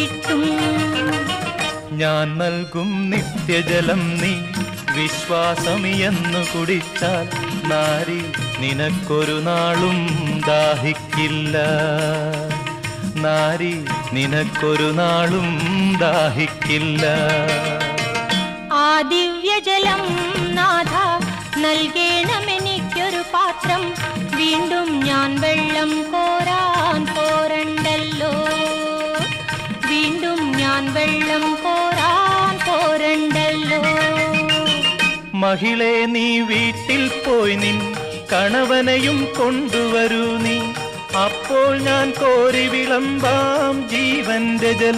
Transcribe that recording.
കിട്ടും. ഞാൻ നൽകും നിത്യജലം നീ വിശ്വാസമിയെന്നു കുടിച്ചാൽ നാരി നിനക്കൊരു നാളും ദാഹിക്കില്ല. നാരി നിനക്കൊരു നാളും ദാഹിക്കില്ല. ആ ദിവ്യജലം നാഥ നൽകേണമെനിക്കൊരു പാത്രം. വീണ്ടും ഞാൻ വെള്ളം കോരാൻ പോരണ്ടല്ലോ. വീണ്ടും ഞാൻ വെള്ളം കോരാൻ പോരണ്ടല്ലോ. മഹിളെ നീ വീട്ടിൽ പോയി നിൻ കണവനെയും കൊണ്ടുവരൂ നീ. അപ്പോൾ ഞാൻ കോരി വിളമ്പാം ജീവന്റെ ജലം.